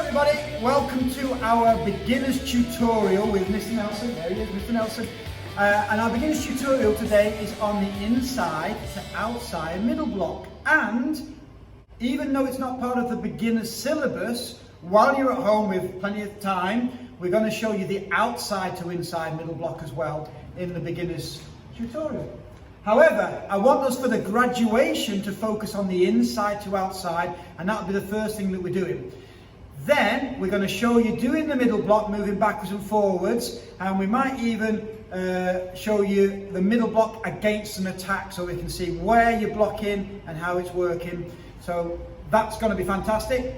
everybody, welcome to our beginner's tutorial with Mr. Nelson. There he is, Mr. Nelson. And our beginner's tutorial today is on the inside to outside middle block. And even though it's not part of the beginner's syllabus, while you're at home with plenty of time, we're going to show you the outside to inside middle block as well in the beginner's tutorial. However, I want us for the graduation to focus on the inside to outside, and that'll be the first thing that we're doing. Then we're going to show you doing the middle block, moving backwards and forwards, and we might even show you the middle block against an attack so we can see where you're blocking and how it's working. So that's going to be fantastic.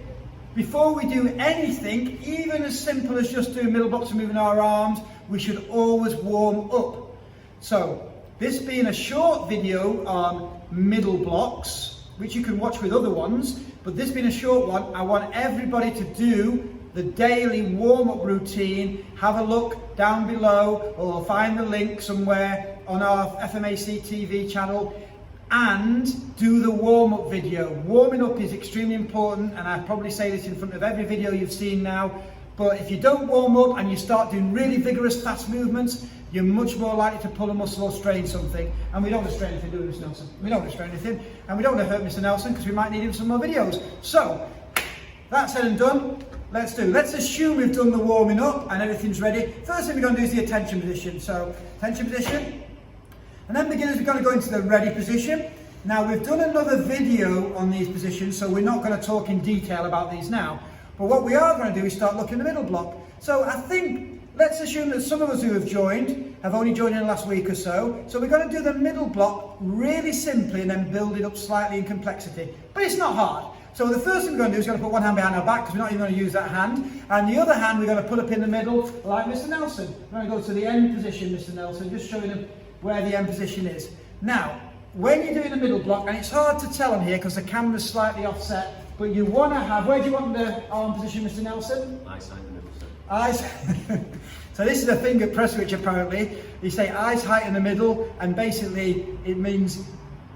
Before we do anything, even as simple as just doing middle blocks and moving our arms, we should always warm up. So this being a short video on middle blocks, which you can watch with other ones, but this being a short one, I want everybody to do the daily warm-up routine. Have a look down below, or find the link somewhere on our FMAC TV channel, and do the warm-up video. Warming up is extremely important, and I probably say this in front of every video you've seen now, but if you don't warm up and you start doing really vigorous fast movements, you're much more likely to pull a muscle or strain something. And we don't want to strain anything doing this, Nelson. We don't want to strain anything, and we don't want to hurt Mr. Nelson because we might need him some more videos. So, that said and done, let's assume we've done the warming up and everything's ready. First thing we're going to do is the attention position. So, attention position. And then beginners, we're going to go into the ready position. Now, we've done another video on these positions, so we're not going to talk in detail about these now. But what we are going to do is start looking at the middle block. So I think, let's assume that some of us who have joined have only joined in the last week or so. So we're going to do the middle block really simply and then build it up slightly in complexity. But it's not hard. So the first thing we're going to do is going to put one hand behind our back because we're not even going to use that hand. And the other hand we're going to put up in the middle like Mr. Nelson. We're going to go to the end position, Mr. Nelson, just showing them where the end position is. Now, when you're doing the middle block, and it's hard to tell on here because the camera's slightly offset, but you want to have, where do you want the arm position, Mr. Nelson? Eyes height in the middle, sir. Eyes. So this is a finger press switch apparently. You say eyes height in the middle, and basically it means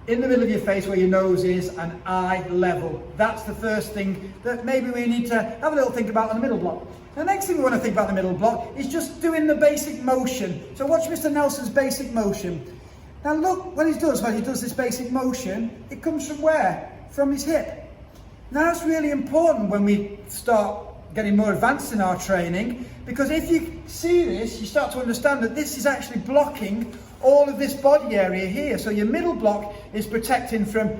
in the middle of your face where your nose is and eye level. That's the first thing that maybe we need to have a little think about on the middle block. The next thing we want to think about in the middle block is just doing the basic motion. So watch Mr. Nelson's basic motion. Now look, when he does this basic motion, it comes from where? From his hip. Now that's really important when we start getting more advanced in our training, because if you see this, you start to understand that this is actually blocking all of this body area here. So your middle block is protecting from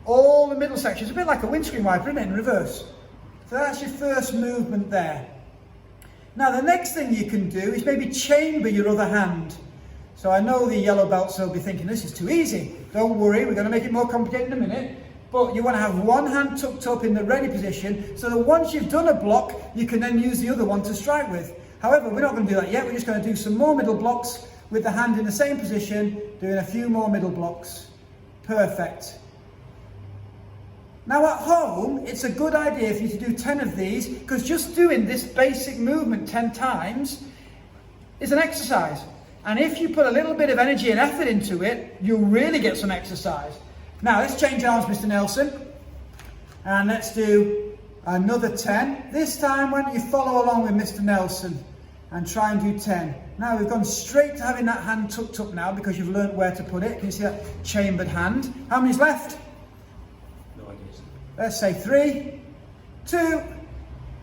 all the middle sections, a bit like a windscreen wiper, isn't it, in reverse? So that's your first movement there. Now the next thing you can do is maybe chamber your other hand. So I know the yellow belts will be thinking this is too easy. Don't worry, we're going to make it more complicated in a minute. But you want to have one hand tucked up in the ready position so that once you've done a block, you can then use the other one to strike with. However, we're not going to do that yet. We're just going to do some more middle blocks with the hand in the same position, doing a few more middle blocks. Perfect. Now at home, it's a good idea for you to do 10 of these, because just doing this basic movement 10 times is an exercise. And if you put a little bit of energy and effort into it, you'll really get some exercise. Now let's change arms, Mr. Nelson, and let's do another 10. This time, why don't you follow along with Mr. Nelson and try and do 10. Now we've gone straight to having that hand tucked up now because you've learnt where to put it. Can you see that chambered hand? How many's left? No idea, sir. Let's say 3, 2,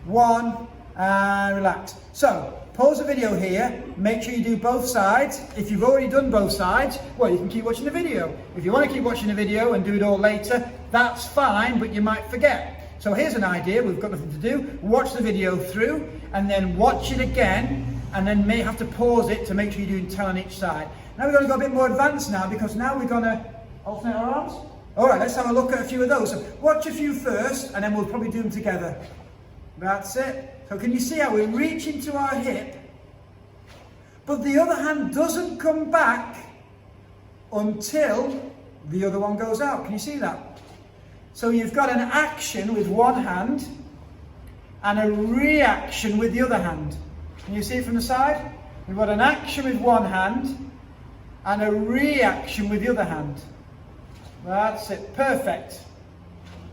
1, and relax. So, pause the video here, make sure you do both sides. If you've already done both sides, well, you can keep watching the video. If you want to keep watching the video and do it all later, that's fine, but you might forget. So here's an idea, we've got nothing to do. Watch the video through, and then watch it again, and then may have to pause it to make sure you're doing 10 on each side. Now we're going to go a bit more advanced now, because now we're going to alternate our arms. All right, let's have a look at a few of those. So watch a few first, and then we'll probably do them together. That's it. So can you see how we reach into our hip, but the other hand doesn't come back until the other one goes out? Can you see that? So you've got an action with one hand and a reaction with the other hand. Can you see it from the side? We've got an action with one hand and a reaction with the other hand. That's it. Perfect.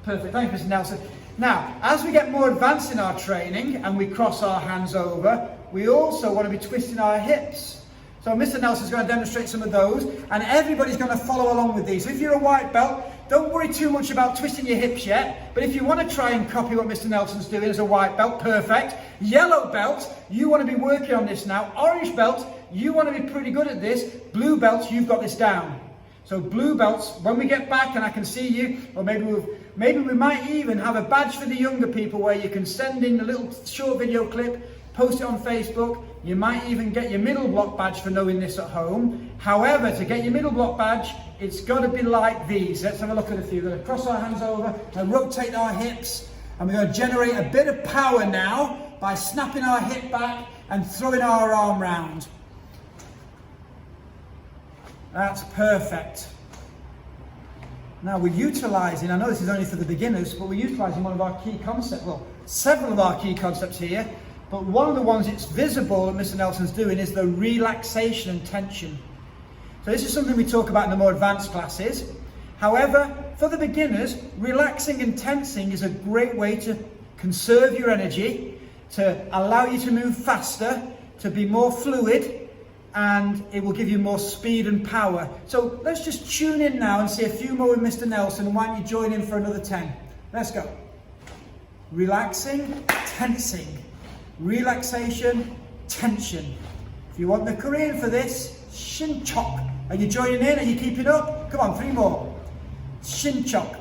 Perfect. Thank you, Mr. Nelson. Now, as we get more advanced in our training and we cross our hands over, we also want to be twisting our hips. So Mr. Nelson's going to demonstrate some of those, and everybody's going to follow along with these. So if you're a white belt, don't worry too much about twisting your hips yet, but if you want to try and copy what Mr. Nelson's doing as a white belt, perfect. Yellow belt, you want to be working on this now. Orange belt, you want to be pretty good at this. Blue belt, you've got this down. So blue belts, when we get back and I can see you, or maybe we might even have a badge for the younger people where you can send in a little short video clip, post it on Facebook. You might even get your middle block badge for knowing this at home. However, to get your middle block badge, it's got to be like these. Let's have a look at a few. We're going to cross our hands over and rotate our hips, and we're going to generate a bit of power now by snapping our hip back and throwing our arm round. That's perfect. Now we're utilising, I know this is only for the beginners, but we're utilising one of our key concepts, well, several of our key concepts here, but one of the ones it's visible that Mr. Nelson's doing is the relaxation and tension. So this is something we talk about in the more advanced classes. However, for the beginners, relaxing and tensing is a great way to conserve your energy, to allow you to move faster, to be more fluid, and it will give you more speed and power. So let's just tune in now and see a few more with Mr. Nelson, and why don't you join in for another 10. Let's go. Relaxing, tensing. Relaxation, tension. If you want the Korean for this, shin chok. Are you joining in? Are you keeping up? Come on, 3 more. Shin chok.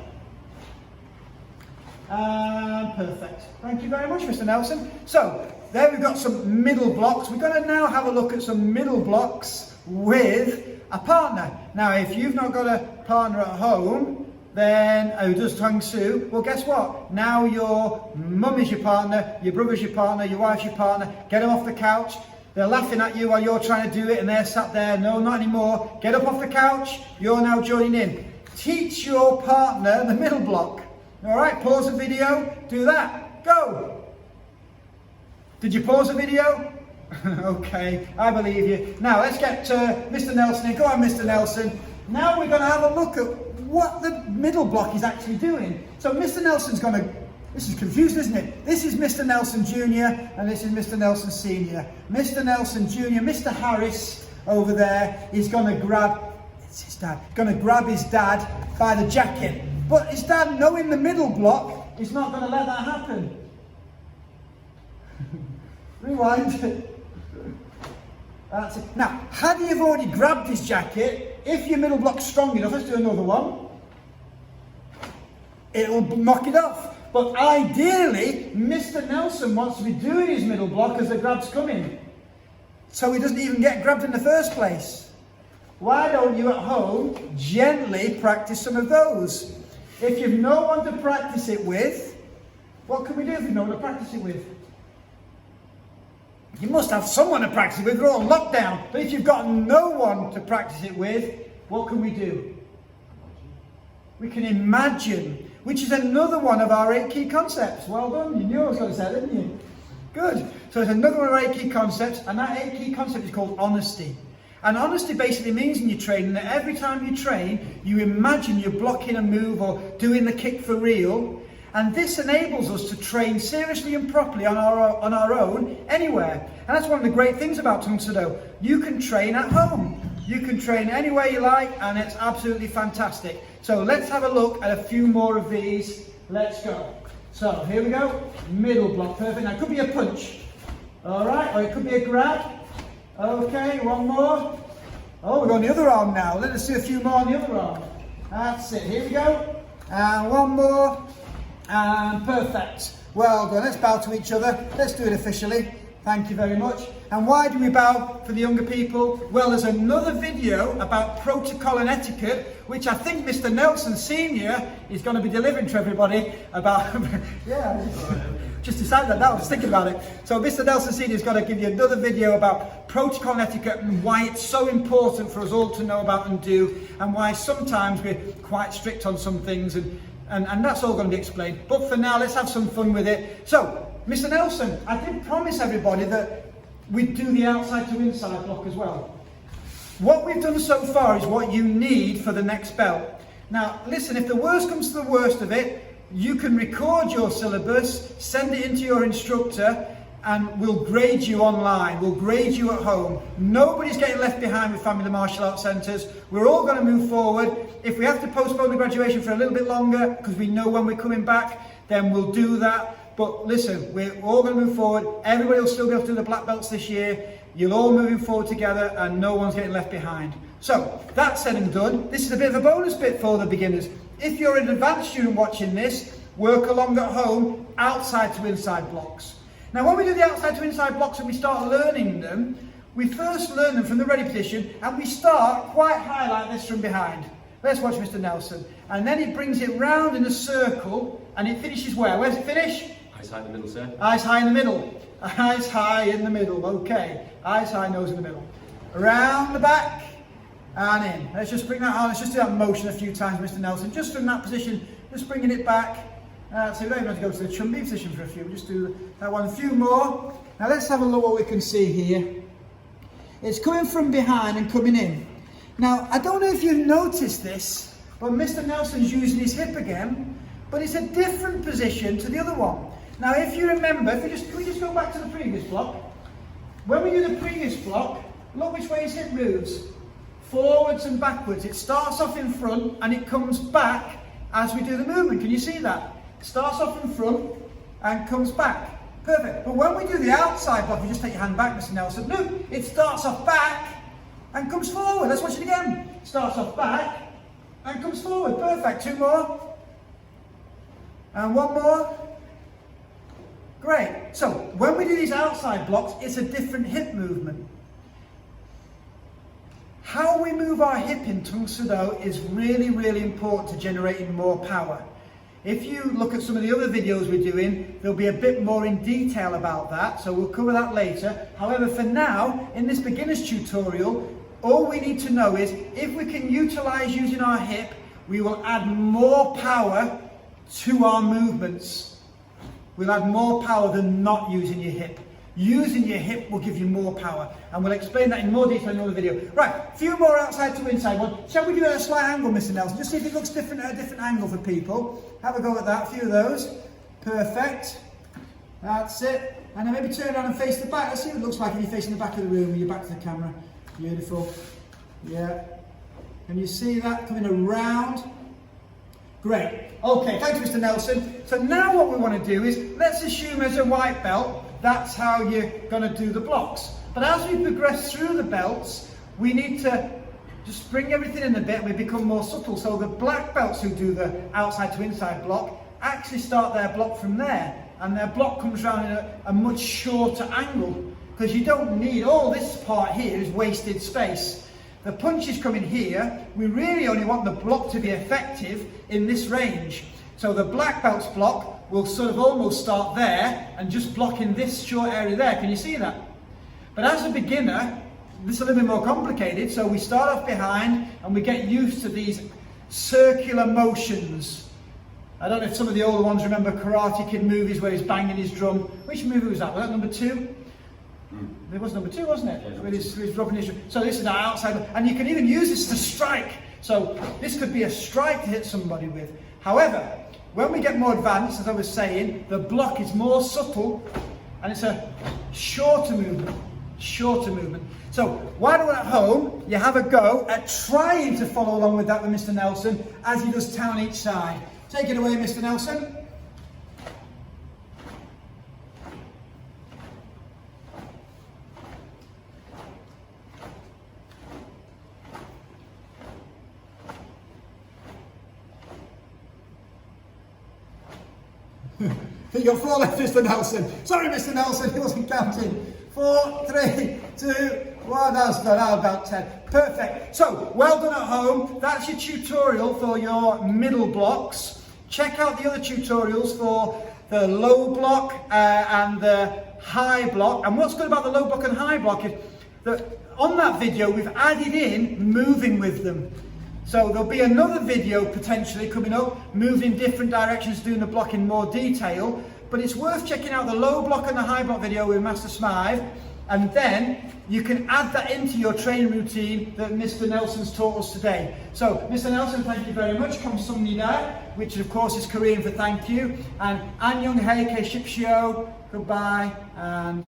Perfect. Thank you very much, Mr. Nelson. So, there we've got some middle blocks. We're going to now have a look at some middle blocks with a partner. Now, if you've not got a partner at home, then who does Tang Soo, well, guess what? Now your mum is your partner, your brother's your partner, your wife's your partner. Get them off the couch. They're laughing at you while you're trying to do it, and they're sat there. No, not anymore. Get up off the couch. You're now joining in. Teach your partner the middle block. All right, pause the video. Do that. Go. Did you pause the video? Okay, I believe you. Now let's get Mr. Nelson in. Go on, Mr. Nelson. Now we're going to have a look at what the middle block is actually doing. So Mr. Nelson's going to, this is confusing, isn't it? This is Mr. Nelson Jr. and this is Mr. Nelson Sr. Mr. Nelson Jr., Mr. Harris over there is going to grab, it's his dad, going to grab his dad by the jacket. But his dad, knowing the middle block, is not going to let that happen. Rewind. That's it. Now, had he have already grabbed his jacket, if your middle block's strong enough, let's do another one, it'll knock it off. But ideally, Mr. Nelson wants to be doing his middle block as the grab's coming, so he doesn't even get grabbed in the first place. Why don't you at home gently practice some of those? If you've no one to practice it with, what can we do if you've no one to practice it with? You must have someone to practice it with. We're all on lockdown. But if you've got no one to practice it with, what can we do? We can imagine, which is another one of our 8 key concepts. Well done. You knew I was going to say, didn't you? Good. So it's another one of our 8 key concepts, and that 8 key concept is called honesty. And honesty basically means in your training that every time you train, you imagine you're blocking a move or doing the kick for real. And this enables us to train seriously and properly on our own, anywhere. And that's one of the great things about Tang Soo Do. You can train at home. You can train anywhere you like, and it's absolutely fantastic. So let's have a look at a few more of these. Let's go. So here we go. Middle block, perfect. Now it could be a punch. All right, or it could be a grab. Okay, one more. Oh, we're on the other arm now. Let us see a few more on the other arm. That's it. Here we go. And one more. And perfect. Well done. Let's bow to each other. Let's do it officially. Thank you very much. And why do we bow for the younger people? Well, there's another video about protocol and etiquette, which I think Mr. Nelson Sr. is going to be delivering to everybody about. Yeah, just decided that now. I was thinking about it. So Mr. Nelson Sr. is going to give you another video about protocol and etiquette and why it's so important for us all to know about and do, and why sometimes we're quite strict on some things, and that's all going to be explained. But for now, let's have some fun with it. So, Mr. Nelson, I did promise everybody that we'd do the outside to inside block as well. What we've done so far is what you need for the next belt. Now, listen, if the worst comes to the worst of it, you can record your syllabus, send it into your instructor, and we'll grade you online, we'll grade you at home. Nobody's getting left behind with Family Martial Arts Centres. We're all going to move forward. If we have to postpone the graduation for a little bit longer, because we know when we're coming back, then we'll do that. But listen, we're all going to move forward. Everybody will still be able to do the black belts this year. You're all moving forward together and no one's getting left behind. So, that said and done, this is a bit of a bonus bit for the beginners. If you're an advanced student watching this, work along at home, outside to inside blocks. Now when we do the outside to inside blocks and we start learning them, we first learn them from the ready position and we start quite high like this from behind. Let's watch Mr. Nelson. And then he brings it round in a circle and it finishes where? Where's it finish? Eyes high in the middle, sir. Eyes high in the middle. Eyes high in the middle, okay. Eyes high, nose in the middle. Around the back and in. Let's just bring that on, let's just do that motion a few times, Mr. Nelson. Just from that position, just bringing it back. So we don't even have to go to the chumby position for a few, we'll just do that one, a few more. Now let's have a look what we can see here. It's coming from behind and coming in. Now, I don't know if you've noticed this, but Mr. Nelson's using his hip again, but it's a different position to the other one. Now, if you remember, can we just go back to the previous block? When we do the previous block, look which way his hip moves. Forwards and backwards. It starts off in front and it comes back as we do the movement. Can you see that? Starts off in front and comes back. Perfect. But when we do the outside block, you just take your hand back, Mr. Nelson. Look, it starts off back and comes forward. Let's watch it again. Starts off back and comes forward. Perfect. Two more. And one more. Great. So when we do these outside blocks, it's a different hip movement. How we move our hip in Tung Soo Do is really, really important to generating more power. If you look at some of the other videos we're doing, there'll be a bit more in detail about that, so we'll cover that later. However, for now, in this beginner's tutorial, all we need to know is if we can utilize using our hip, we will add more power to our movements. We'll add more power than not using your hip. Using your hip will give you more power, and we'll explain that in more detail in another video. Right, a few more outside to inside one. Shall we do it at a slight angle, Mr. Nelson? Just see if it looks different at a different angle for people. Have a go at that, a few of those. Perfect. That's it. And then maybe turn around and face the back. Let's see what it looks like if you're facing the back of the room with your back to the camera. Beautiful. Yeah. Can you see that coming around? Great. Okay, thank you, Mr. Nelson. So now what we want to do is, let's assume as a white belt, that's how you're going to do the blocks. But as we progress through the belts, we need to just bring everything in a bit and we become more subtle. So the black belts who do the outside to inside block actually start their block from there. And their block comes around in a much shorter angle. Because you don't need, all this part here is wasted space. The punches come in here, we really only want the block to be effective in this range. So the black belt's block will sort of almost start there and just block in this short area there. Can you see that? But as a beginner, this is a little bit more complicated. So we start off behind and we get used to these circular motions. I don't know if some of the older ones remember Karate Kid movies where he's banging his drum. Which movie was that? Was that number 2? It was number 2, wasn't it? Yeah, he's dropping his drum. So this is our outside, and you can even use this to strike. So this could be a strike to hit somebody with. However, when we get more advanced, as I was saying, the block is more subtle and it's a shorter movement. So why don't at home you have a go at trying to follow along with that with Mr. Nelson as he does 10 on each side. Take it away, Mr. Nelson. You got 4 left, Mr. Nelson. Sorry, Mr. Nelson, he wasn't counting. 4, 3, 2, 1. That's done. Now about 10. Perfect. So, well done at home. That's your tutorial for your middle blocks. Check out the other tutorials for the low block and the high block. And what's good about the low block and high block is that on that video we've added in moving with them. So there'll be another video potentially coming up, moving in different directions, doing the block in more detail. But it's worth checking out the low block and the high block video with Master Smythe. And then you can add that into your training routine that Mr. Nelson's taught us today. So, Mr. Nelson, thank you very much. Kamsahamnida, which of course is Korean for thank you. And Annyeong hae ke shipshio, goodbye, and